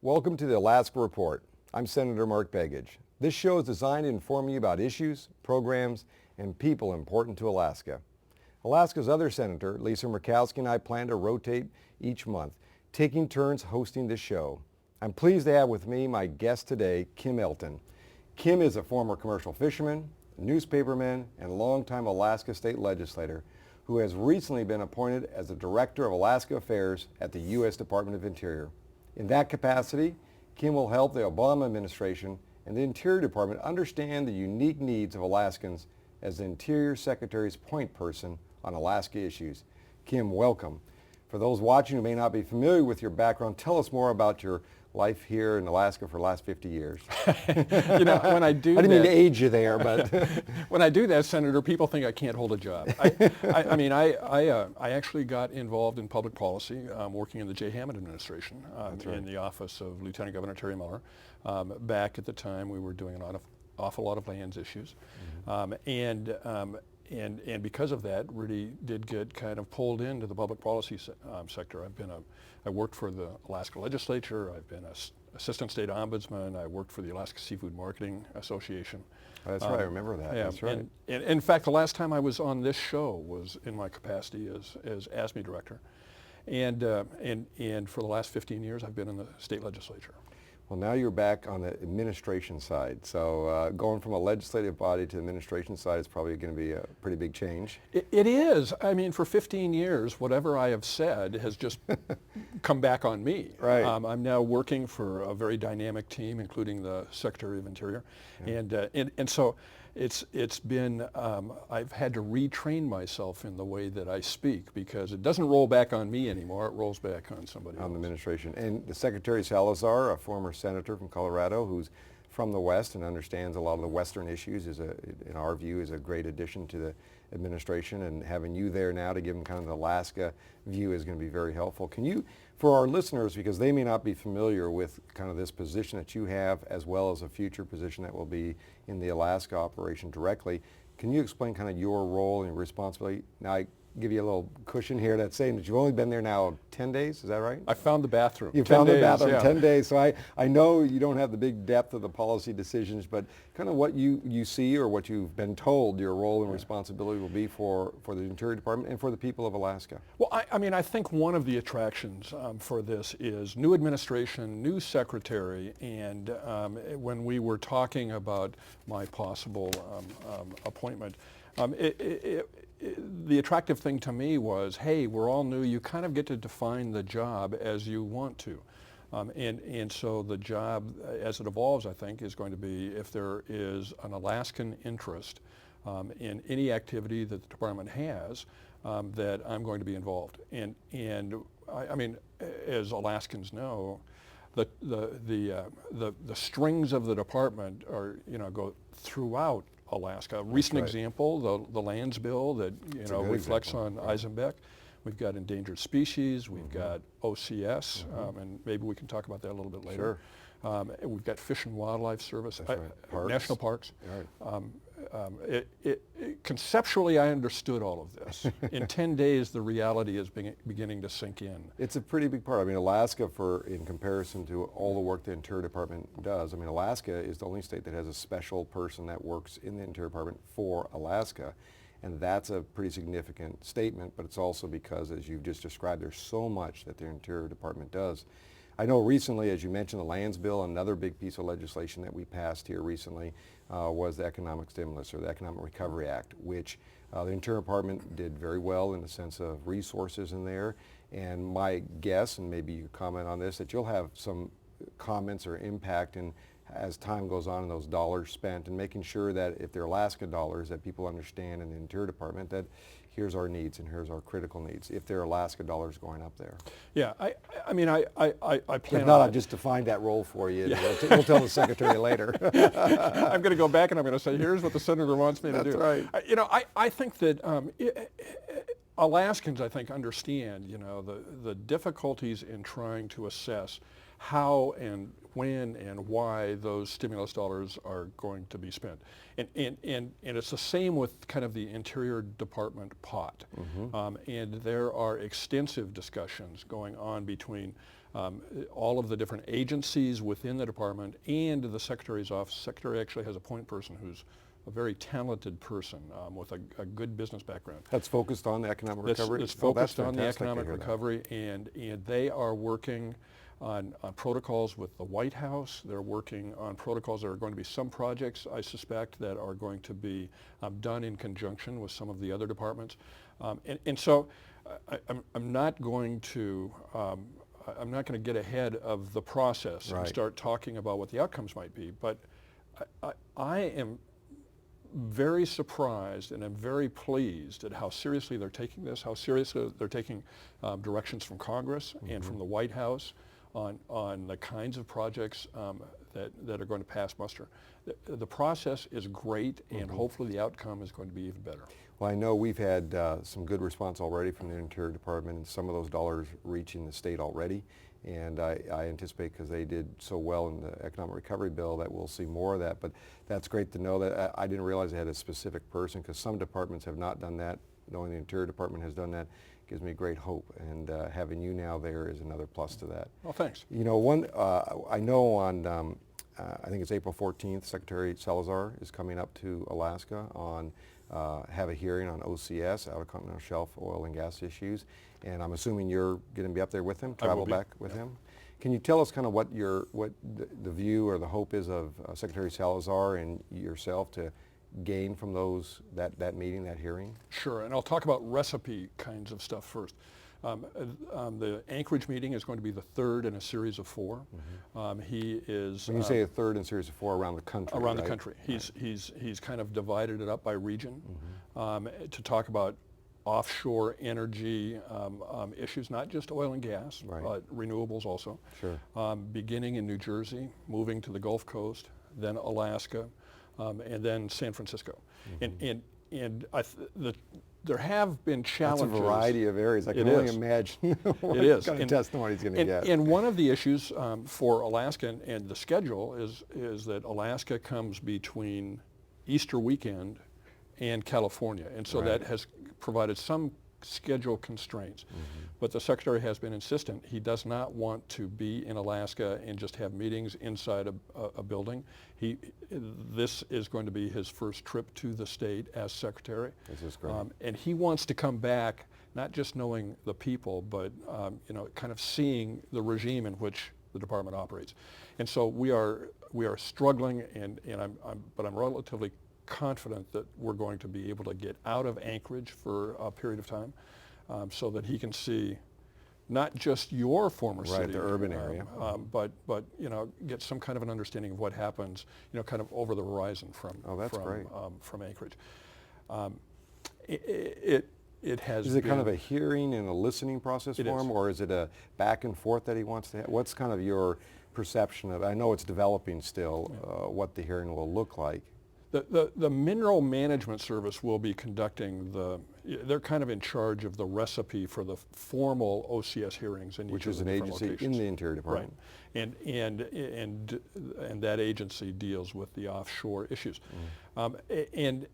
Welcome to the Alaska Report. I'm Senator Mark Begich. This show is designed to inform you about issues, programs, and people important to Alaska. Alaska's other senator, Lisa Murkowski, and I plan to rotate each month, taking turns hosting this show. I'm pleased to have with me my guest today, Kim Elton. Kim is a former commercial fisherman, newspaperman, and longtime Alaska State Legislator who has recently been appointed as the Director of Alaska Affairs at the U.S. Department of Interior. In that capacity, Kim will help the Obama administration and the Interior Department understand the unique needs of Alaskans as the Interior Secretary's point person on Alaska issues. Kim, welcome. For those watching who may not be familiar with your background, tell us more about your life here in Alaska for the last 50 years. When I do I didn't mean to age you there, but when I do that, Senator, people think I can't hold a job. I actually got involved in public policy working in the J. Hammond administration in the office of Lieutenant Governor Terry Miller. Back at the time, we were doing an awful lot of lands issues. And because of that, really did get kind of pulled into the public policy sector. I worked for the Alaska Legislature. I've been an assistant state ombudsman. I worked for the Alaska Seafood Marketing Association. Oh, that's right. I remember that. Yeah, that's right. And in fact, the last time I was on this show was in my capacity as ASME director. And for the last 15 years, I've been in the state legislature. Well, now you're back on the administration side. So going from a legislative body to the administration side is probably going to be a pretty big change. It is. I mean, for 15 years, whatever I have said has just come back on me. Right. I'm now working for a very dynamic team, including the Secretary of Interior. Yeah. And so it's been, I've had to retrain myself in the way that I speak because it doesn't roll back on me anymore. It rolls back on somebody else. On the administration. And the Secretary Salazar, a former senator from Colorado who's from the West and understands a lot of the Western issues, in our view, is a great addition to the administration. And having you there now to give them kind of the Alaska view is going to be very helpful. Can you, for our listeners, because they may not be familiar with kind of this position that you have as well as a future position that will be in the Alaska operation directly, can you explain kind of your role and responsibility? Now, I give you a little cushion here that's saying that you've only been there now 10 days, is that right? I found the bathroom. You found the bathroom, yeah. 10 days. So I know you don't have the big depth of the policy decisions, but kind of what you see or what you've been told your role and responsibility will be for the Interior Department and for the people of Alaska. Well, I think one of the attractions for this is new administration, new secretary, and when we were talking about my possible appointment, the attractive thing to me was, hey, we're all new. You kind of get to define the job as you want to. And so the job, as it evolves, I think, is going to be if there is an Alaskan interest in any activity that the department has, that I'm going to be involved. And I mean, as Alaskans know, the strings of the department are, go throughout Alaska. A recent example, the lands bill that reflects on Eisenbeck. We've got endangered species. We've got OCS, and maybe we can talk about that a little bit later. Sure. We've got Fish and Wildlife Service, national parks. Right. Conceptually, I understood all of this. In 10 days, the reality is beginning to sink in. It's a pretty big part. I mean, Alaska, in comparison to all the work the Interior Department does, I mean, Alaska is the only state that has a special person that works in the Interior Department for Alaska. And that's a pretty significant statement, but it's also because, as you've just described, there's so much that the Interior Department does. I know recently, as you mentioned, the lands bill, another big piece of legislation that we passed here recently was the economic stimulus or the Economic Recovery Act, which the Interior Department did very well in the sense of resources in there. And my guess, and maybe you comment on this, that you'll have some comments or impact in as time goes on and those dollars spent and making sure that if they're Alaska dollars that people understand in the Interior Department that here's our needs and here's our critical needs if they're Alaska dollars going up there. Yeah, I mean, I plan if not, I'll just define that role for you. Yeah. We'll tell the Secretary later. I'm going to go back and I'm going to say, here's what the Senator wants me to do. That's right. I think that Alaskans, I think, understand, the difficulties in trying to assess how and when and why those stimulus dollars are going to be spent. And it's the same with kind of the Interior Department pot. Mm-hmm. And there are extensive discussions going on between all of the different agencies within the department and the Secretary's office. The Secretary actually has a point person who's a very talented person with a good business background. That's focused on the economic recovery? It's focused on the economic recovery, and they are working on protocols with the White House. They're working on protocols. There are going to be some projects, I suspect, that are going to be done in conjunction with some of the other departments. And so I'm not going to get ahead of the process and start talking about what the outcomes might be, but I am very surprised and I'm very pleased at how seriously they're taking this, how seriously they're taking directions from Congress and from the White House on the kinds of projects that are going to pass muster. The process is great, and hopefully the outcome is going to be even better. Well, I know we've had some good response already from the Interior Department, and some of those dollars reaching the state already. And I anticipate, because they did so well in the economic recovery bill, that we'll see more of that. But that's great to know. That I didn't realize they had a specific person, because some departments have not done that. Knowing the Interior Department has done that gives me great hope, and having you now there is another plus to that. Well, thanks. You know, I know on I think it's April 14th, Secretary Salazar is coming up to Alaska on have a hearing on OCS, Outer Continental Shelf oil and gas issues, and I'm assuming you're going to be up there with him, travel back with him. Can you tell us kind of what the view or the hope is of Secretary Salazar and yourself to gain from that meeting, that hearing? Sure, and I'll talk about recipe kinds of stuff first. The Anchorage meeting is going to be the third in a series of 4. He is. When you say a third in a series of 4, around the country. Around the country. He's kind of divided it up by region to talk about offshore energy issues, not just oil and gas, but renewables also. Sure. Beginning in New Jersey, moving to the Gulf Coast, then Alaska, and then San Francisco. There have been challenges. That's a variety of areas. I can only imagine what kind of testimony he's going to get. And one of the issues for Alaska and the schedule is that Alaska comes between Easter weekend and California, and so that has provided some schedule constraints. But the Secretary has been insistent. He does not want to be in Alaska and just have meetings inside a building. This is going to be his first trip to the state as Secretary. This is great. And he wants to come back not just knowing the people, but kind of seeing the regime in which the department operates. And so we are struggling, but I'm relatively confident that we're going to be able to get out of Anchorage for a period of time, so that he can see not just your former city, the urban area, but get some kind of an understanding of what happens, kind of over the horizon from Anchorage. It has. Is it kind of a hearing and a listening process for him, or is it a back and forth that he wants to have? What's kind of your perception of? I know it's developing still. What the hearing will look like. The Mineral Management Service will be conducting they're kind of in charge of the recipe for the formal OCS hearings in which each is of an the different agency locations. in the Interior Department. Right. And that agency deals with the offshore issues. And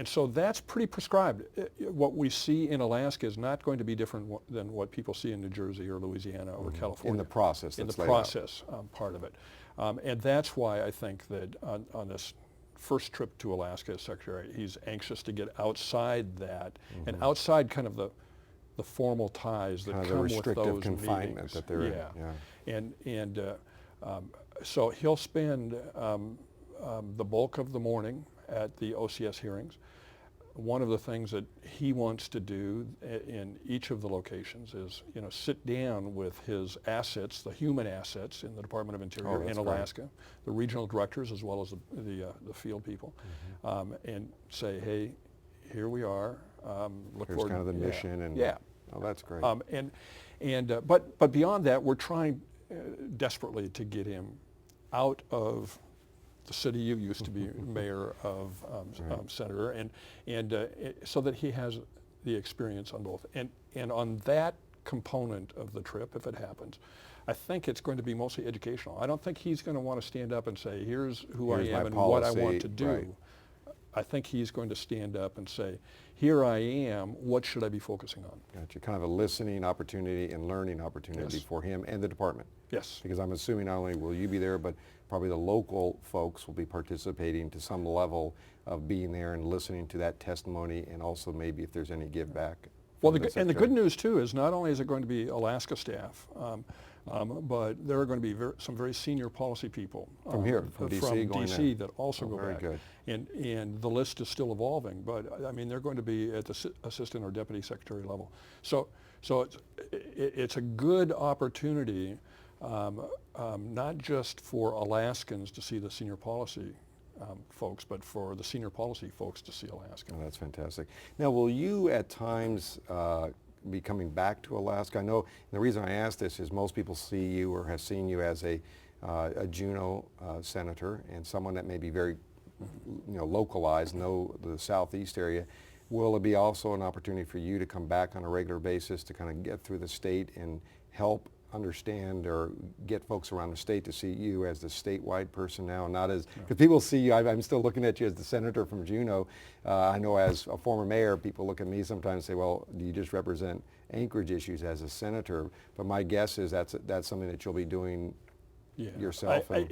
so that's pretty prescribed. What we see in Alaska is not going to be different than what people see in New Jersey or Louisiana or California. In the process. In the process part of it. And that's why I think that on this first trip to Alaska as Secretary, he's anxious to get outside that and outside kind of the formal ties that come with those confinement meetings. That they're in. And so he'll spend the bulk of the morning at the OCS hearings. One of the things that he wants to do in each of the locations is, sit down with his assets, the human assets in the Department of Interior in Alaska, the regional directors as well as the field people, and say, hey, here we are. Look Here's forward. kind of the mission and oh, that's great. But beyond that, we're trying desperately to get him out of the city you used to be mayor of, senator, and so that he has the experience on both. And on that component of the trip, if it happens, I think it's going to be mostly educational. I don't think he's going to want to stand up and say, here's who I am and what I want to do. Right. I think he's going to stand up and say, here I am, what should I be focusing on? Gotcha. Kind of a listening opportunity and learning opportunity Yes. for him and the department. Yes. Because I'm assuming not only will you be there, but probably the local folks will be participating to some level of being there and listening to that testimony, and also maybe if there's any give back. Well, and the good news too is not only is it going to be Alaska staff, but there are going to be some very senior policy people From here, from DC going DC there. that also go very back. good. And the list is still evolving, but I mean they're going to be at the assistant or deputy secretary level. So it's a good opportunity, not just for Alaskans to see the senior policy folks, but for the senior policy folks to see Alaska. Oh, that's fantastic. Now, will you at times be coming back to Alaska? I know, and the reason I ask this is most people see you or have seen you as a Juneau senator and someone that may be very, localized, know the southeast area. Will it be also an opportunity for you to come back on a regular basis to kind of get through the state and help understand or get folks around the state to see you as the statewide person now, not as, because people see you, I'm still looking at you as the senator from Juneau. I know as a former mayor, people look at me sometimes and say, well, do you just represent Anchorage issues as a senator? But my guess is that's something that you'll be doing yourself. I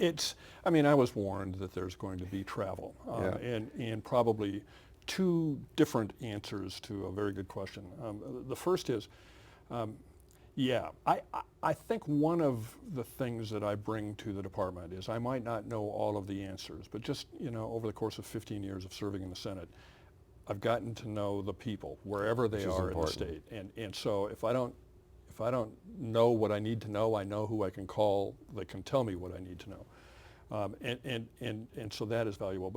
mean, I was warned that there's going to be travel, and probably two different answers to a very good question. The first is, I think one of the things that I bring to the department is I might not know all of the answers, but just, over the course of 15 years of serving in the Senate, I've gotten to know the people wherever they are in the state. And so if I don't know what I need to know, I know who I can call that can tell me what I need to know. And so that is valuable.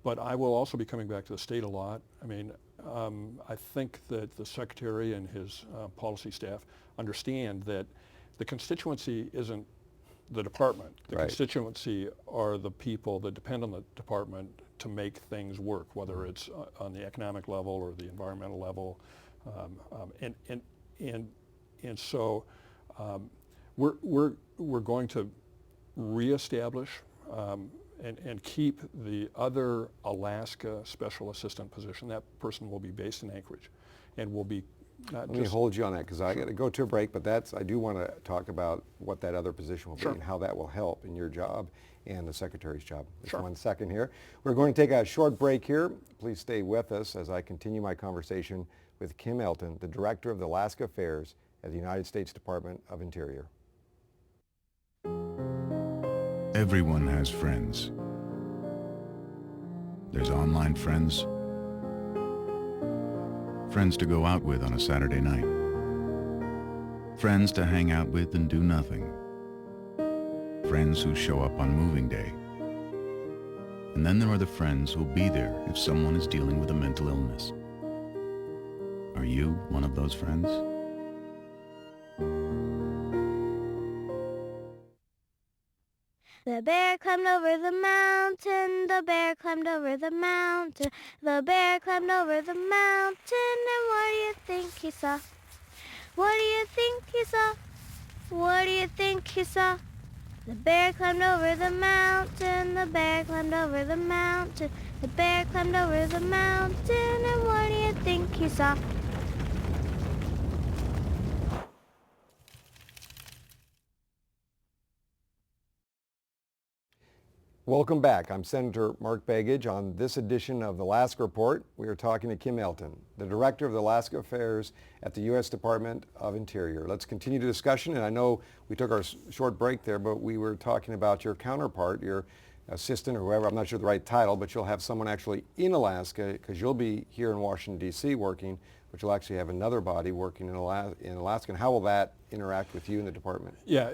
But I will also be coming back to the state a lot. I mean, I think that the Secretary and his policy staff understand that the constituency isn't the department. The constituency are the people that depend on the department to make things work, whether it's on the economic level or the environmental level. And so we're going to reestablish and keep the other Alaska special assistant position. That person will be based in Anchorage and will be Let me hold you on that because I got to go to a break, but I do want to talk about what that other position will be and how that will help in your job and the Secretary's job. Just 1 second here. We're going to take a short break here. Please stay with us as I continue my conversation with Kim Elton, the Director of the Alaska Affairs at the United States Department of Interior. Everyone has friends. There's online friends, friends to go out with on a Saturday night, friends to hang out with and do nothing, friends who show up on moving day. And then there are the friends who'll be there if someone is dealing with a mental illness. Are you one of those friends? The bear climbed over the mountain, the bear climbed over the mountain, the bear climbed over the mountain, and what do you think he saw? What do you think he saw? What do you think he saw? The bear climbed over the mountain, the bear climbed over the mountain, the bear climbed over the mountain, and what do you think he saw? Welcome back. I'm Senator Mark Begich. On this edition of the Alaska Report, we are talking to Kim Elton, the Director of the Alaska Affairs at the U.S. Department of Interior. Let's continue the discussion, and I know we took our short break there, but we were talking about your counterpart, your assistant or whoever, I'm not sure the right title, but you'll have someone actually in Alaska because you'll be here in Washington, D.C. working, but you'll actually have another body working in Alaska. And how will that interact with you in the department? Yeah,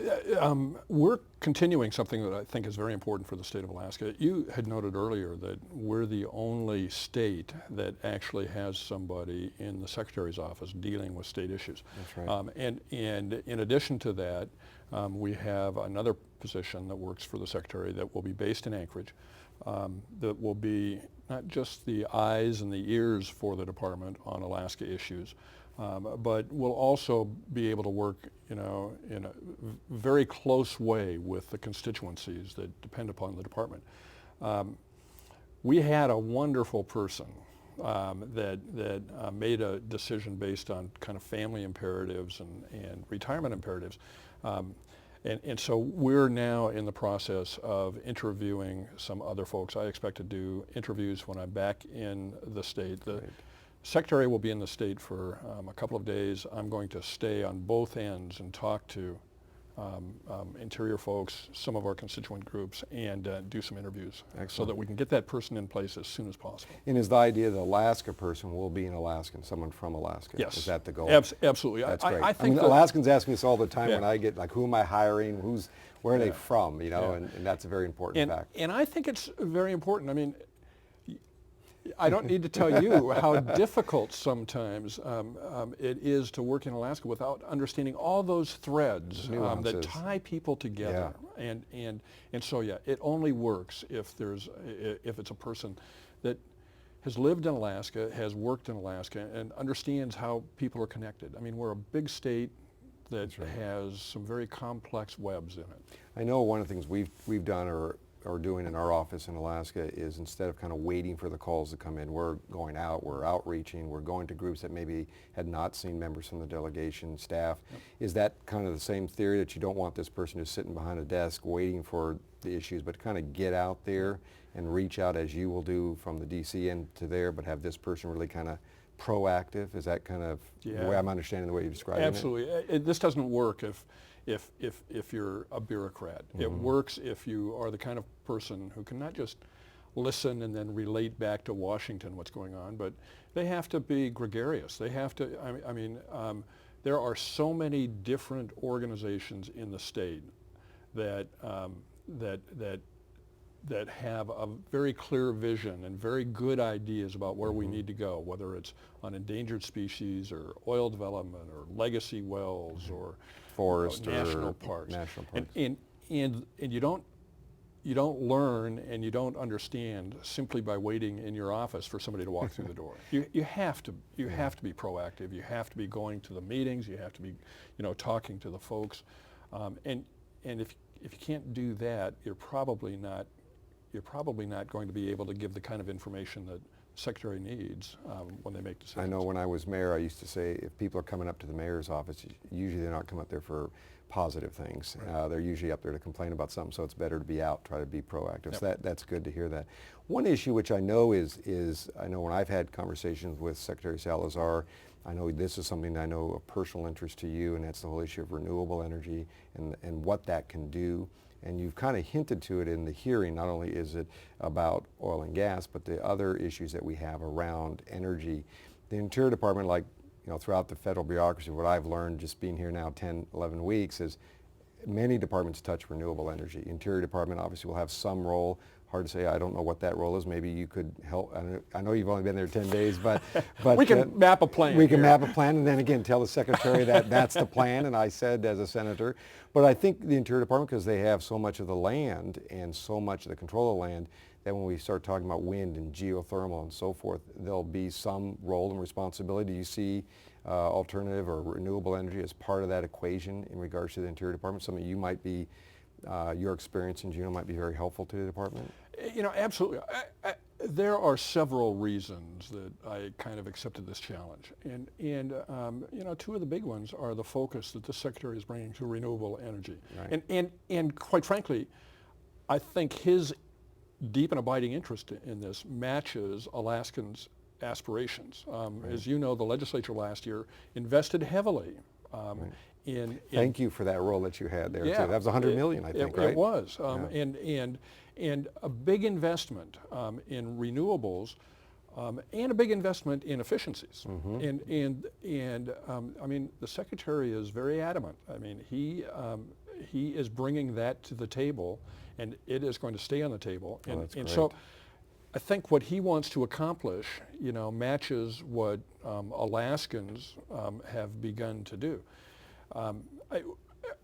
we're continuing something that I think is very important for the state of Alaska. You had noted earlier that we're the only state that actually has somebody in the Secretary's office dealing with state issues. That's right. And in addition to that, we have another position that works for the Secretary that will be based in Anchorage, that will be not just the eyes and the ears for the department on Alaska issues, but will also be able to work, in a very close way with the constituencies that depend upon the department. We had a wonderful person that made a decision based on kind of family imperatives and retirement imperatives. And so we're now in the process of interviewing some other folks. I expect to do interviews when I'm back in the state. The Secretary will be in the state for a couple of days. I'm going to stay on both ends and talk to Interior folks, some of our constituent groups, and do some interviews. Excellent. So that we can get that person in place as soon as possible. And is the idea the Alaska person will be an Alaskan, someone from Alaska? Yes. Is that the goal? Absolutely. That's great. I think Alaskans ask me this all the time Yeah. when I get, like, who am I hiring? Where are they Yeah. from? You know, Yeah. and that's a very important fact. And I think it's very important. I mean, I don't need to tell you how difficult sometimes it is to work in Alaska without understanding all those threads that tie people together. Yeah. And so yeah, it only works if it's a person that has lived in Alaska, has worked in Alaska, and understands how people are connected. I mean, we're a big state that has some very complex webs in it. I know one of the things we've done or doing in our office in Alaska is, instead of kind of waiting for the calls to come in, we're going out, we're outreaching, we're going to groups that maybe had not seen members from the delegation staff. Yep. Is that kind of the same theory, that you don't want this person just sitting behind a desk waiting for the issues, but kind of get out there and reach out, as you will do from the DC end to there, but have this person really kind of proactive? Is that kind of the way I'm understanding the way you describe it? Absolutely. This doesn't work if you're a bureaucrat. Mm-hmm. It works if you are the kind of person who can not just listen and then relate back to Washington what's going on, but they have to be gregarious. They have to, there are so many different organizations in the state that have a very clear vision and very good ideas about where we need to go, whether it's on endangered species or oil development or legacy wells or forest, national parks. And you don't learn and you don't understand simply by waiting in your office for somebody to walk through the door. You have to be proactive. You have to be going to the meetings. You have to be, talking to the folks. And if you can't do that, you're probably not going to be able to give the kind of information that the Secretary needs when they make decisions. I know when I was mayor, I used to say, if people are coming up to the mayor's office, usually they're not coming up there for positive things. Right. They're usually up there to complain about something, so it's better to be out, try to be proactive. Yep. So that's good to hear that. One issue which I know is I know when I've had conversations with Secretary Salazar, I know this is something that I know of personal interest to you, and that's the whole issue of renewable energy and what that can do. And you've kind of hinted to it in the hearing. Not only is it about oil and gas, but the other issues that we have around energy. The Interior Department, like throughout the federal bureaucracy, what I've learned just being here now 10, 11 weeks is many departments touch renewable energy. Interior Department obviously will have some role. Hard to say. I don't know what that role is. Maybe you could help. I know you've only been there 10 days, but we can map a plan. We can map a plan, and then again tell the Secretary that that's the plan. And I said as a senator, but I think the Interior Department, because they have so much of the land and so much of the control of the land, that when we start talking about wind and geothermal and so forth, there'll be some role and responsibility. Do you see alternative or renewable energy as part of that equation in regards to the Interior Department? Something you might be, your experience in Juneau might be very helpful to the department? Absolutely. There are several reasons that I kind of accepted this challenge. And two of the big ones are the focus that the Secretary is bringing to renewable energy. Right. And quite frankly, I think his deep and abiding interest in this matches Alaskans' aspirations. Right. As you know, the legislature last year invested heavily right. in Thank you for that role that you had there, yeah, too. That was $100 million, I think, right? It was. And a big investment in renewables and a big investment in efficiencies. Mm-hmm. The Secretary is very adamant. He is bringing that to the table, and it is going to stay on the table. And so I think what he wants to accomplish, matches what Alaskans have begun to do.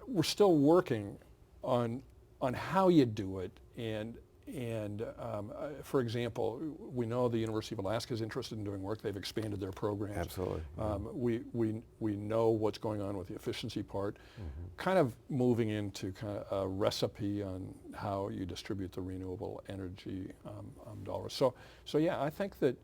We're still working on how you do it, and For example, we know the University of Alaska is interested in doing work. They've expanded their programs. Absolutely. We know what's going on with the efficiency part, kind of moving into kind of a recipe on how you distribute the renewable energy dollars. So yeah, I think that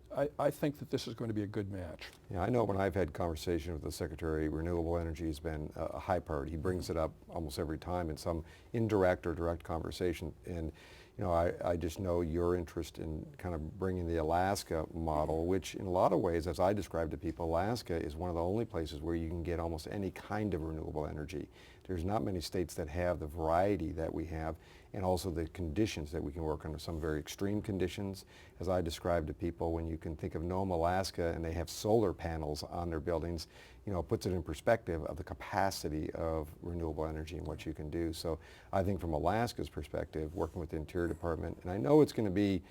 this is going to be a good match. Yeah, I know when I've had conversation with the Secretary, renewable energy has been a high priority. He brings it up almost every time in some indirect or direct conversation. And you know, I just know your interest in kind of bringing the Alaska model, which in a lot of ways, as I describe to people, Alaska is one of the only places where you can get almost any kind of renewable energy. There's not many states that have the variety that we have, and also the conditions that we can work under, some very extreme conditions. As I describe to people, when you can think of Nome, Alaska, and they have solar panels on their buildings, you know, it puts it in perspective of the capacity of renewable energy and what you can do. So I think from Alaska's perspective, working with the Interior Department, and I know it's going to be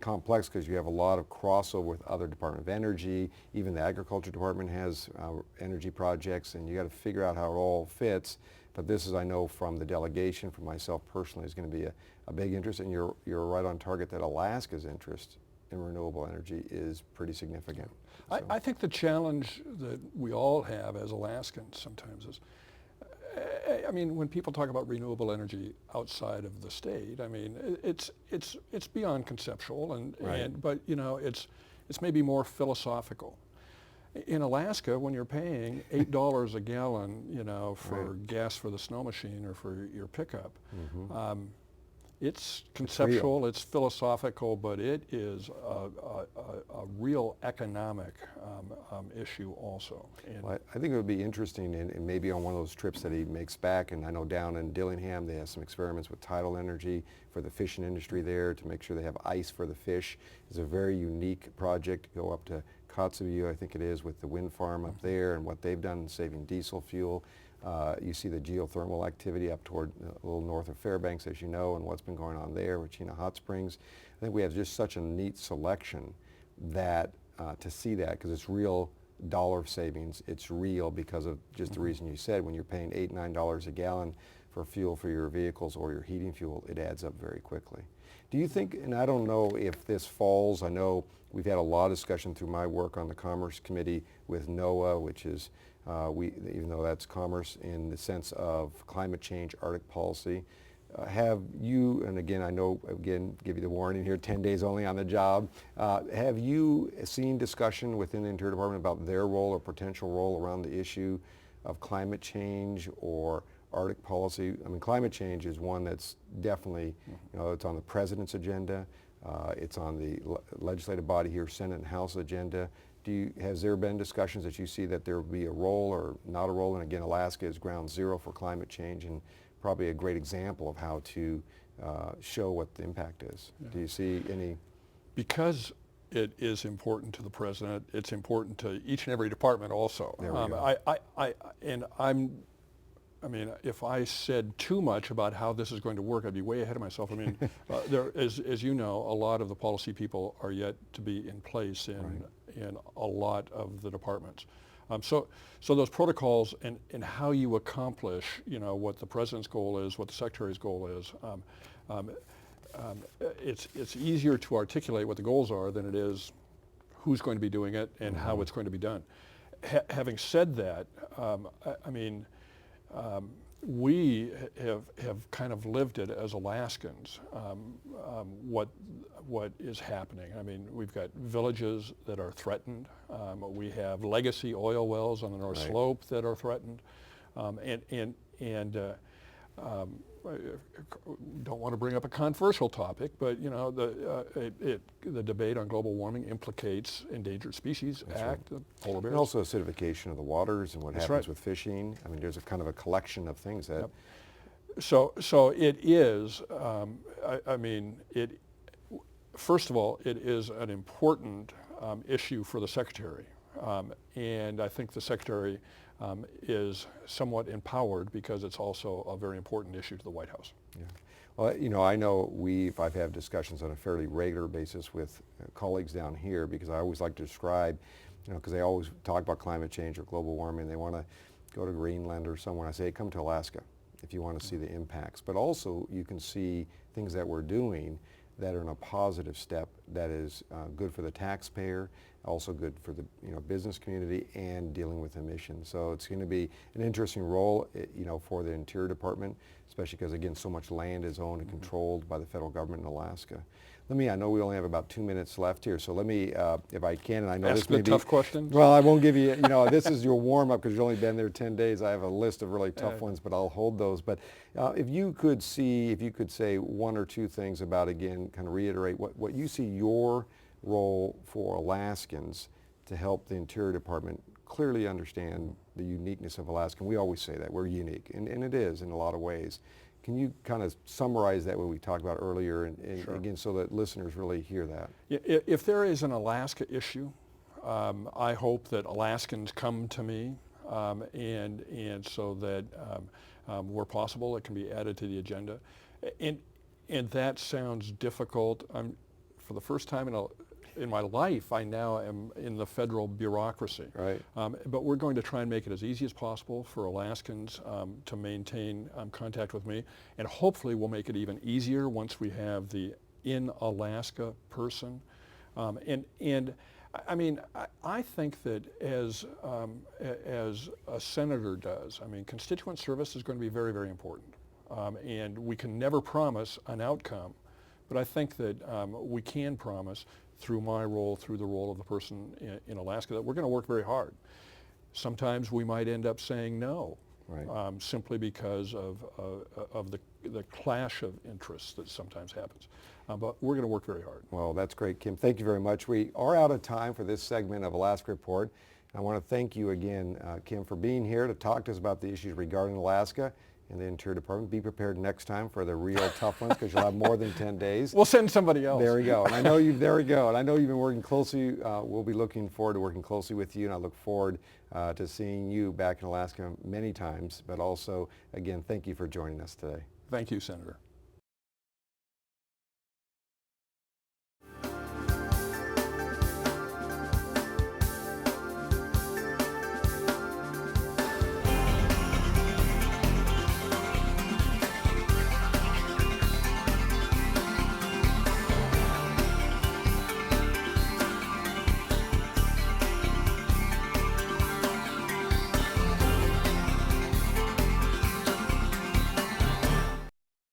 complex because you have a lot of crossover with other Department of Energy, even the Agriculture Department has energy projects, and you got to figure out how it all fits. But this is, I know from the delegation, from myself personally, is going to be a big interest, and you're right on target that Alaska's interest in renewable energy is pretty significant. So. I think the challenge that we all have as Alaskans sometimes is, I mean, when people talk about renewable energy outside of the state, I mean, it's beyond conceptual, but you know, it's maybe more philosophical. In Alaska, when you're paying $8 a gallon, you know, for gas for the snow machine or for your pickup, it's conceptual, it's philosophical, but it is a real economic issue also. Well, I think it would be interesting, and maybe on one of those trips that he makes back, and I know down in Dillingham they have some experiments with tidal energy for the fishing industry there to make sure they have ice for the fish. It's a very unique project. Go up to Kotzebue, I think it is, with the wind farm up there and what they've done in saving diesel fuel. You see the geothermal activity up toward a little north of Fairbanks, as you know, and what's been going on there with Chena Hot Springs. I think we have just such a neat selection that to see that, because it's real dollar savings. It's real because of just the reason you said, when you're paying $8, $9 a gallon for fuel for your vehicles or your heating fuel, it adds up very quickly. Do you think, and I don't know if this falls, I know we've had a lot of discussion through my work on the Commerce Committee with NOAA, which is, even though that's commerce in the sense of climate change, Arctic policy. Have you, and again, I know, again, give you the warning here, 10 days only on the job, have you seen discussion within the Interior Department about their role or potential role around the issue of climate change or Arctic policy? I mean, climate change is one that's definitely, you know, it's on the President's agenda. It's on the legislative body here, Senate and House agenda. Has there been discussions that you see that there will be a role or not a role? And again, Alaska is ground zero for climate change and probably a great example of how to show what the impact is. Yeah. Do you see any? Because it is important to the President, it's important to each and every department also. There we go. I mean, if I said too much about how this is going to work, I'd be way ahead of myself. I mean, as you know, a lot of the policy people are yet to be in place in a lot of the departments. So those protocols and how you accomplish, you know, what the President's goal is, what the Secretary's goal is, it's easier to articulate what the goals are than it is who's going to be doing it and how it's going to be done. Having said that, I mean, we have kind of lived it as Alaskans, what is happening. I mean, we've got villages that are threatened. We have legacy oil wells on the North Slope that are threatened. Don't want to bring up a controversial topic, but you know, the debate on global warming implicates Endangered Species Act, the polar bears. And also acidification of the waters and what happens with fishing. I mean, there's a kind of a collection of things that. Yep. So it is. I mean, first of all, it is an important issue for the Secretary, and I think the Secretary is somewhat empowered because it's also a very important issue to the White House. Yeah. Well, you know, I know I've had discussions on a fairly regular basis with colleagues down here, because I always like to describe, you know, because they always talk about climate change or global warming. They want to go to Greenland or somewhere. I say, hey, come to Alaska if you want to see the impacts. But also you can see things that we're doing that are in a positive step that is good for the taxpayer, also good for the business community, and dealing with emissions. So it's going to be an interesting role for the Interior Department, especially because again so much land is owned and controlled by the federal government in Alaska. I know we only have about 2 minutes left here, so let me, if I can, and I know Ask this may the be tough questions. Well, I won't give you, this is your warm-up because you've only been there 10 days. I have a list of really tough ones, but I'll hold those. But if you could say one or two things about, again, kind of reiterate what you see your role for Alaskans to help the Interior Department clearly understand the uniqueness of Alaska. And we always say that, we're unique, and it is in a lot of ways. Can you kind of summarize that what we talked about earlier, and Sure. again, so that listeners really hear that? Yeah, if there is an Alaska issue, I hope that Alaskans come to me, and so that where possible it can be added to the agenda. And that sounds difficult. For the first time in my life, I now am in the federal bureaucracy. Right. But we're going to try and make it as easy as possible for Alaskans to maintain contact with me, and hopefully we'll make it even easier once we have the in Alaska person. I think that as a senator does, constituent service is going to be very, very important. And we can never promise an outcome, but I think that we can promise through my role, through the role of the person in Alaska, that we're going to work very hard. Sometimes we might end up saying no, Right. simply because of the clash of interests that sometimes happens. But we're going to work very hard. Well, that's great, Kim. Thank you very much. We are out of time for this segment of Alaska Report. I want to thank you again, Kim, for being here to talk to us about the issues regarding Alaska and the Interior Department. Be prepared next time for the real tough ones because you'll have more than 10 days. We'll send somebody else. There we go. And there we go. And I know you've been working closely. We'll be looking forward to working closely with you, and I look forward to seeing you back in Alaska many times. But also, again, thank you for joining us today. Thank you, Senator.